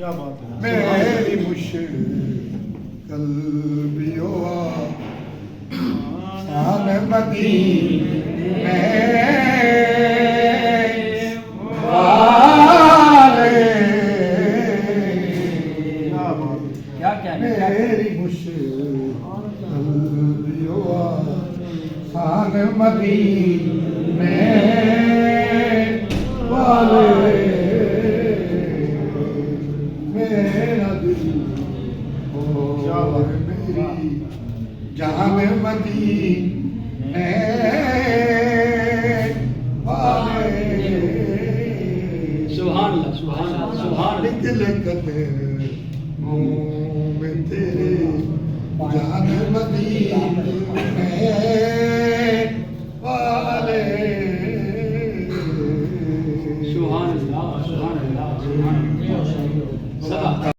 کیا بات ہے. میری مشکل بھی ہوا شان مدینے والے. میری مشکل بھی ہوا شان مدینے والے. میرا دل اور میری جان مدینے والے. سبحان اللہ سبحان اللہ سبحان اللہ. نکل کتے منہ میں تیرے جان مدینے والے. سبحان اللہ سبحان اللہ سبحان اللہ.